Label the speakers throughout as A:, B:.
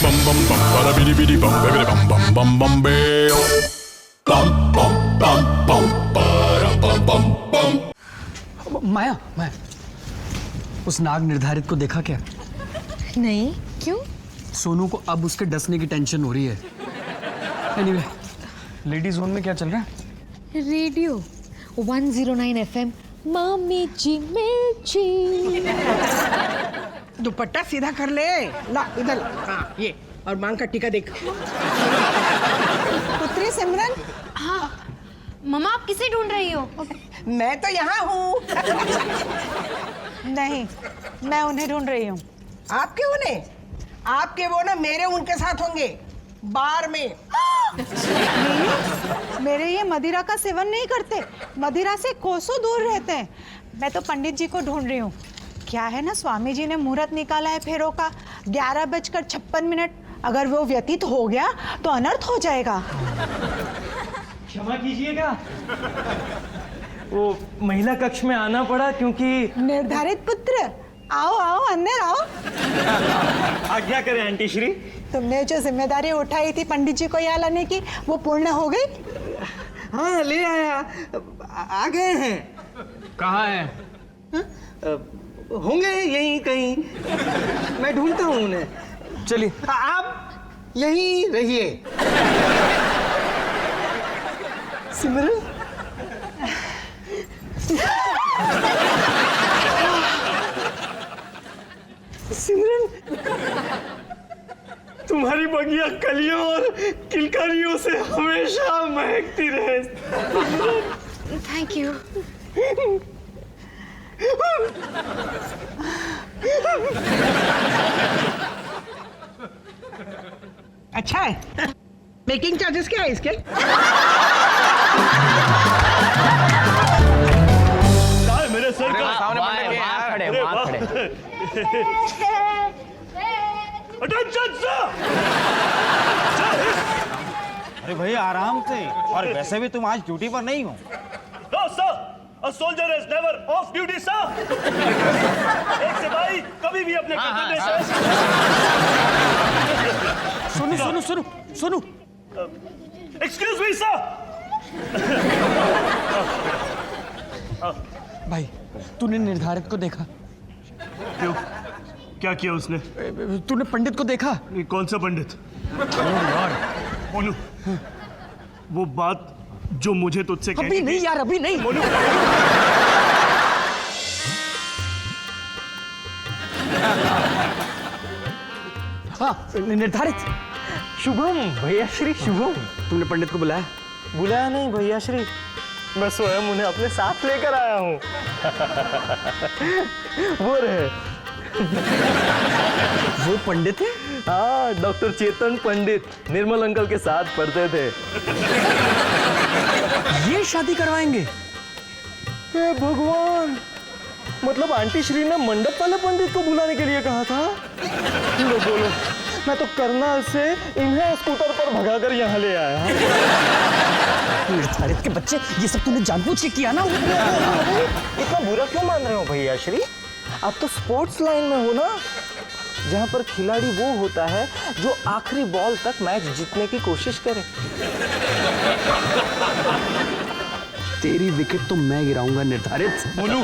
A: Bum bum bum bada bidi bidi bum baby bum bum bum bum bam. Bum bum bum bum bada bum bum bum.
B: माया, माया, उस नाग निर्धारित को देखा क्या?
C: नहीं, क्यों?
B: सोनू को अब उसके डसने की टेंशन हो रही है। एनीवे, लेडीज जोन में क्या चल रहा है?
C: रेडियो 109 FM मामी जी मिर्ची।
D: दुपट्टा सीधा कर ले। ला इधर, हाँ ये, और मांग का टीका देख। पुत्री सिमरन।
E: हाँ मम्मा, आप किसे ढूंढ रही हो?
D: मैं तो यहाँ हूँ।
F: नहीं, मैं उन्हें ढूंढ रही हूँ।
D: आपके उन्हें? आपके वो ना मेरे उनके साथ होंगे बार में।
F: मेरे ये मदिरा का सेवन नहीं करते, मदिरा से कोसों दूर रहते हैं। मैं तो पंडित जी को ढूंढ रही हूँ। क्या है ना, स्वामी जी ने मुहूर्त निकाला है फेरों का 11:56। अगर वो व्यतीत हो गया तो अनर्थ हो जाएगा।
G: क्षमा कीजिएगा, वो महिला कक्ष में आना पड़ा क्योंकि
F: निर्धारित पुत्र, आओ आओ अंदर आओ।
G: आज्ञा करें आंटी श्री।
F: तुमने जो जिम्मेदारी उठाई थी पंडित जी को यहाँ लाने की, वो पूर्ण हो गई?
G: हाँ ले आया, आ गए हैं।
B: कहाँ है?
G: होंगे यहीं कहीं, मैं ढूंढता हूँ उन्हें।
B: चलिए।
G: आप यहीं रहिए। सिमरन, सिमरन, तुम्हारी बगिया कलियों और किलकारियों से हमेशा महकती रहे।
E: Thank you.
D: अच्छा है। मेकिंग चार्जेस क्या है इसके?
G: मेरे सर का
B: सामने खड़े, वहाँ खड़े।
G: Attention sir.
H: अरे भाई आराम से, और वैसे भी तुम आज ड्यूटी पर नहीं हो।
G: No sir, a soldier is never off duty sir। एक सिपाही कभी भी अपने कर्तव्य से।
B: Sonu, Sonu, Sonu, Sonu.
G: Excuse me sir.
B: भाई, तूने निर्धारित को देखा?
G: क्यों, क्या किया उसने?
B: तूने पंडित को देखा?
G: कौन सा पंडित? यार मोनू, वो बात जो मुझे तुझसे कहनी
B: अभी नहीं यार, अभी नहीं।
G: मोनू,
B: हाँ, निर्धारित।
G: शुभम भैया श्री, शुभम।
B: तुमने पंडित को बुलाया?
G: बुलाया नहीं भैया श्री, मैं स्वयं उन्हें अपने साथ लेकर आया हूँ। वो रहे।
B: वो पंडित है?
G: हाँ, डॉक्टर चेतन पंडित निर्मल अंकल के साथ पढ़ते थे।
B: ये शादी करवाएंगे?
G: हे भगवान, मतलब आंटी श्री ने मंडप वाले पंडित को बुलाने के लिए कहा था। लो बोलो, मैं तो करनाल से इन्हें स्कूटर पर भगाकर यहाँ ले आया।
B: निर्धारित के बच्चे, ये सब तूने जानबूझ के किया ना?
G: इतना बुरा क्यों मान रहे हो भैया श्री? आप तो स्पोर्ट्स लाइन में हो ना, जहाँ पर खिलाड़ी वो होता है जो आखिरी बॉल तक मैच जीतने की कोशिश करे।
B: तेरी विकेट तो मैं गिराऊंगा निर्धारित।
I: मोनू,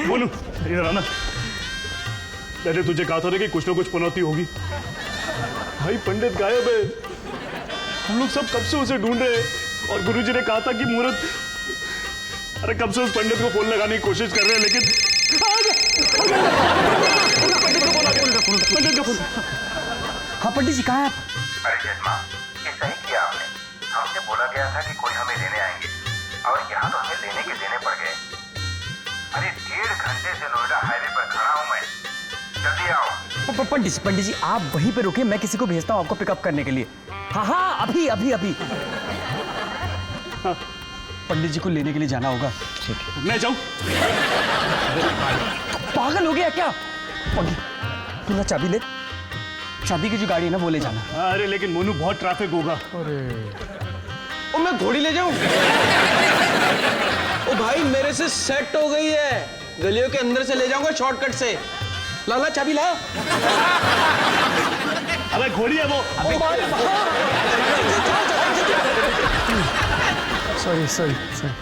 I: मोनू, इधर आना। मैंने तुझे कहा था ना कि कुछ ना कुछ पनौती होगी। भाई पंडित गायब है, हम लोग सब कब से उसे ढूंढ रहे हैं, और गुरुजी ने कहा था कि मुहूर्त। अरे कब से उस पंडित को फोन लगाने की कोशिश कर रहे हैं, लेकिन पंडित का फोन।
B: हाँ पंडित जी, कहाँ है आप?
J: अरे जजमा, ये सही किया आपने। हमसे बोला गया था कि कोई हमें लेने आएंगे, और यहाँ तो हमें लेने के देने पड़ गए। अरे 1.5 घंटे से नोएडा हाईवे पर खड़ा हूँ मैं, जल्दी आओ।
B: पंडित जी, आप वहीं पे रुके, मैं किसी को भेजता हूँ आपको पिकअप करने के लिए। हाँ हाँ, अभी अभी अभी। पंडित जी को लेने के लिए जाना होगा।
I: ठीक है, मैं जाऊँ?
B: पागल हो गया क्या? पंडित, तू ना चाबी ले, शादी की जो गाड़ी है ना वो ले जाना।
I: अरे लेकिन मोनू, बहुत ट्रैफिक होगा।
H: ओ मैं घोड़ी ले जाऊं? ओ भाई मेरे से सेट हो गई है, गलियों के अंदर से ले जाऊंगा शॉर्टकट से। लाला चाबी ला।
I: अबे खोलिए वो।
B: Sorry sorry sorry.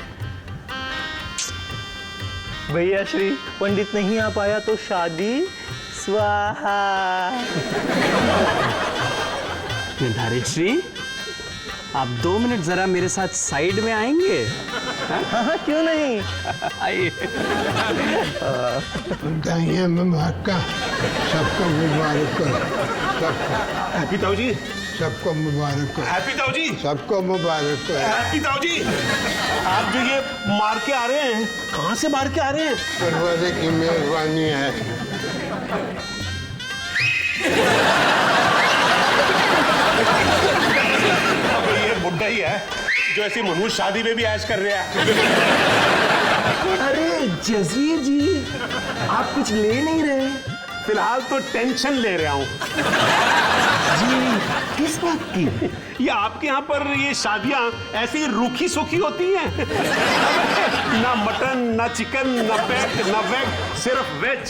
G: भैया श्री पंडित नहीं आ पाया तो शादी स्वाहा।
B: निर्धारित श्री, आप 2 मिनट जरा मेरे साथ साइड में आएंगे?
G: हाँ क्यों नहीं,
B: आइए।
K: दाइया में भाग सबको मुबारक करो, सबको
I: हैप्पी ताऊ जी,
K: सबको मुबारक करो,
I: हैप्पी ताऊ जी,
K: सबको मुबारक करो।
I: हैप्पी ताऊ जी। आप जो ये मार के आ रहे हैं, कहाँ से मार के आ रहे हैं?
K: परवरे की मेहरबानी है।
I: अब ये बुड्ढा ही है जो ऐसी मनहूस शादी में भी ऐश कर रहा है।
G: अरे जजीर जी, आप कुछ ले नहीं रहे?
I: फिलहाल तो टेंशन ले रहा हूँ।
G: जी किस बात की?
I: ये आपके यहाँ पर ये शादियाँ ऐसी रूखी सूखी होती हैं? ना मटन, ना चिकन, ना पैक, ना वेज, सिर्फ वेज।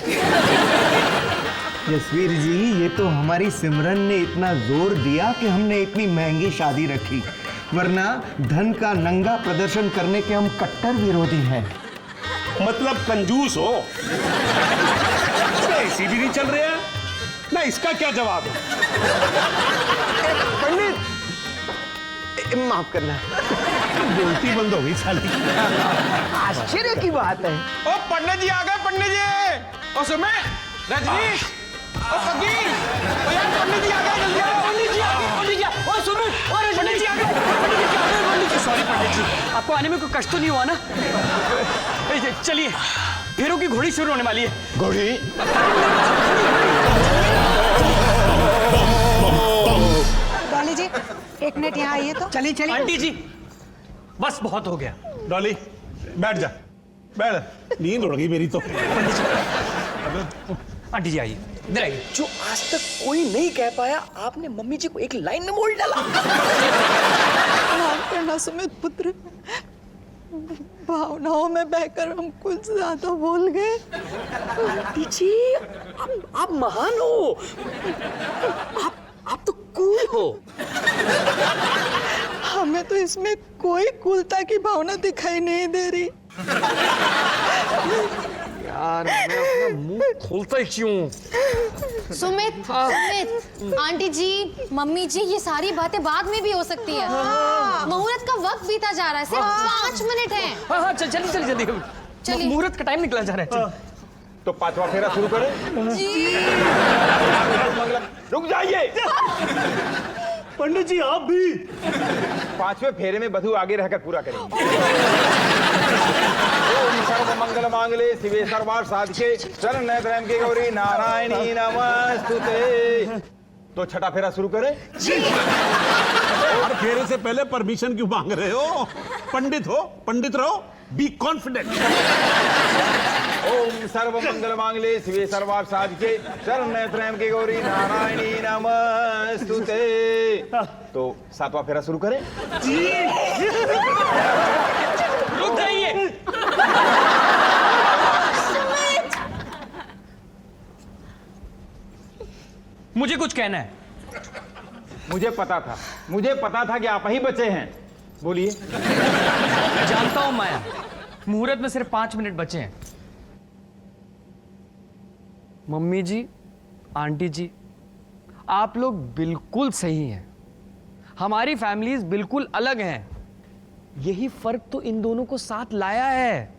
G: जसवीर जी, ये तो हमारी सिमरन ने इतना जोर दिया कि हमने इतनी महंगी शादी रखी, वरना धन का नंगा प्रदर्शन करने के हम कट्टर विरोधी हैं।
I: मतलब कंजूस हो। ऐसी भी नहीं चल रहा है ना, इसका क्या जवाब है?
G: पंडित माफ करना,
I: बोलती बंद हो गई साली।
G: आश्चर्य की बात है।
H: ओ पंडित जी आ गए, पंडित जी। ओ सुमे, रजनीश, ओ फकीर, ओ यार पंडित जी आ गए, जल्दी आओ। पंडित जी आ गए, पंडित जी। ओ सुमे, ओ पंडित जी आ गए, पंडित जी आ गए, पंडित जी।
B: सॉरी पंडित जी, आपको आने में कोई कष्ट तो नहीं हुआ ना? चलिए, फेरों की घोड़ी शुरू होने वाली है।
K: घोड़ी
F: डॉली जी एक मिनट यहाँ आइए तो।
D: चलिए चलिए।
B: आंटी जी, बस बहुत हो गया।
I: डॉली बैठ जा, बैठ। नींद उड़ गई मेरी तो।
B: आंटी जी आइए, इधर आइए।
G: जो आज तक कोई नहीं कह पाया, आपने मम्मी जी को एक लाइन में बोल डाला।
F: माफ करना सुमित पुत्र, भावनाओं में बहकर हम कुछ ज्यादा बोल गए।
G: आंटी जी, आप महान हो, आप तो कूल हो।
F: हमें तो इसमें कोई कूलता की भावना दिखाई नहीं दे रही।
B: यार मैं अपना मुंह खोलता ही क्यों?
E: सुमित, सुमित, आंटी जी, मम्मी जी, ये सारी बातें बाद में भी हो सकती है। मुहूर्त का वक्त बीता जा रहा है, सिर्फ 5 मिनट है।
B: हाँ हाँ, चल चलिए चलिए जल्दी।
E: चलिए।
B: मुहूर्त का टाइम निकला जा रहा है।
H: तो 5वां फेरा शुरू करें। रुक जाइए।
I: पंडित जी आप भी
H: 5वें फेरे में वधू आगे रहकर पूरा करेंगे। ओम सर्व मंगल मांगले शिवे सर्वार्थ साधिके शरण्य त्र्यंबके गौरी नारायणी नमस्तुते। तो छठा फेरा शुरू करें।
I: हर फेरे से पहले परमिशन क्यों मांग रहे हो? पंडित हो, पंडित रहो, बी कॉन्फिडेंट।
H: ओम सर्व मंगल मांगले शिवे सर्वार्थ साधिके शरण्य त्र्यंबके गौरी नारायणी नमस्तुते। तो 7वां फेरा शुरू करें।
B: रुक जाइए। मुझे कुछ कहना है।
H: मुझे पता था कि आप ही बचे हैं। बोलिए।
B: जानता हूं माया, मुहूर्त में सिर्फ 5 मिनट बचे हैं। मम्मी जी, आंटी जी, आप लोग बिल्कुल सही हैं। हमारी फैमिलीज बिल्कुल अलग हैं। यही फर्क तो इन दोनों को साथ लाया है।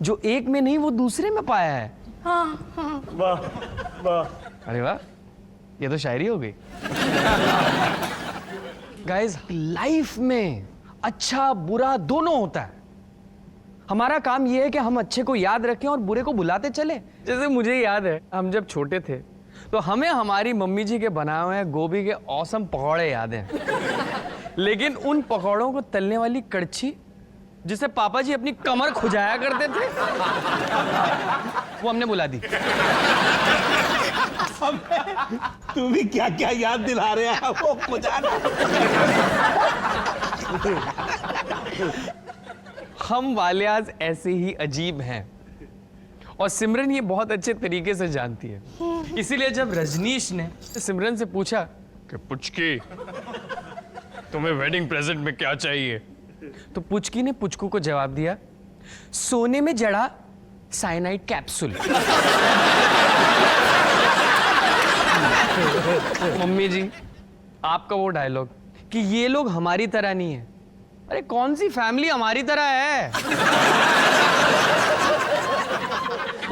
B: जो एक में नहीं वो दूसरे में पाया है।
I: वाह वाह।
B: अरे वाह, ये तो शायरी हो गई। गाइस, लाइफ में अच्छा बुरा दोनों होता है। हमारा काम यह है कि हम अच्छे को याद रखें और बुरे को भुलाते चलें। जैसे मुझे याद है, हम जब छोटे थे तो हमें हमारी मम्मी जी के बनाए हुए गोभी के औसम पकौड़े याद हैं। लेकिन उन पकौड़ों को तलने वाली कड़छी जिसे पापा जी अपनी कमर खुजाया करते थे, वो हमने बुला दी।
I: तू भी क्या क्या याद दिला रहे हैं वो खुजाना।
B: हम वाले आज ऐसे ही अजीब हैं और सिमरन ये बहुत अच्छे तरीके से जानती है। इसीलिए जब रजनीश ने सिमरन से पूछा कि पुचकी तुम्हें वेडिंग प्रेजेंट में क्या चाहिए? तो पुचकी ने पुचकू को जवाब दिया, सोने में जड़ा साइनाइड कैप्सूल। मम्मी जी, आपका वो डायलॉग कि ये लोग हमारी तरह नहीं है, अरे कौन सी फैमिली हमारी तरह है?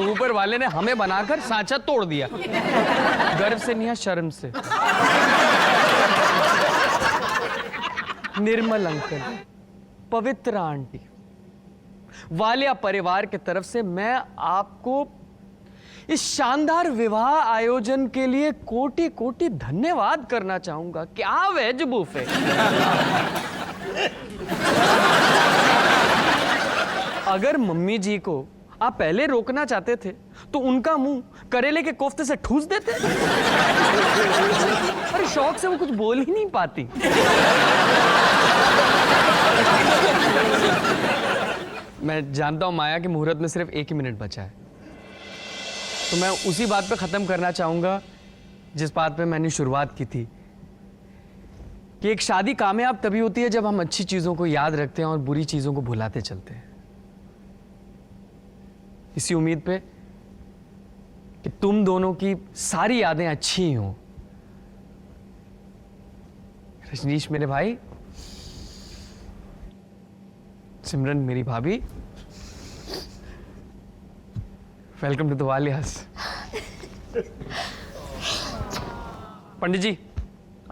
B: ऊपर वाले ने हमें बनाकर सांचा तोड़ दिया, गर्व से नहीं, शर्म से। निर्मल अंकल, पवित्र आंटी, वालिया परिवार की तरफ से मैं आपको इस शानदार विवाह आयोजन के लिए कोटि कोटि धन्यवाद करना चाहूंगा। क्या वेज बुफे! अगर मम्मी जी को आप पहले रोकना चाहते थे तो उनका मुंह करेले के कोफ्ते से ठूस देते। अरे शौक से वो कुछ बोल ही नहीं पाती। मैं जानता हूं माया कि मुहूर्त में सिर्फ 1 ही मिनट बचा है, तो मैं उसी बात पे खत्म करना चाहूंगा जिस बात पे मैंने शुरुआत की थी कि एक शादी कामयाब तभी होती है जब हम अच्छी चीजों को याद रखते हैं और बुरी चीजों को भुलाते चलते हैं। इसी उम्मीद पे कि तुम दोनों की सारी यादें अच्छी ही हों। रजनीश मेरे भाई, सिमरन मेरी भाभी, वेलकम टू द वालियास। पंडित जी,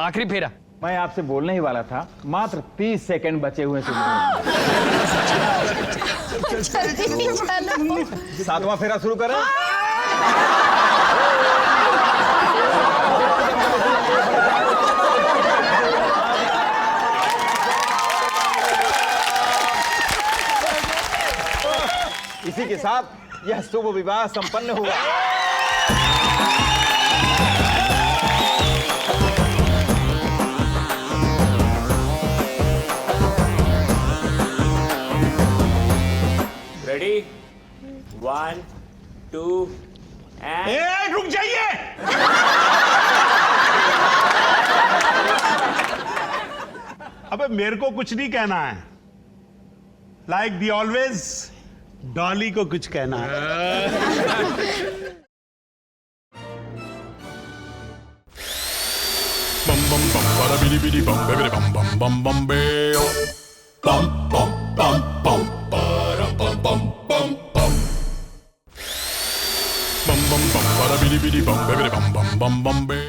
B: आखिरी फेरा।
H: मैं आपसे बोलने ही वाला था, मात्र 30 सेकंड बचे हुए हैं। 7वां फेरा शुरू करें। इसी के साथ यह शुभ विवाह संपन्न हुआ।
L: रेडी 1 2 एंड
I: रुक जाइए। अबे मेरे को कुछ नहीं कहना है, लाइक दी ऑलवेज डॉली को कुछ कहना है।
A: Bum bum bum bada bidi bidi bum bidi bum bum bum bum beo. Bum bum bum bum bada bum bum bum bum. Bum bum bum bada bidi bidi bum bidi bum bum bum bum beo.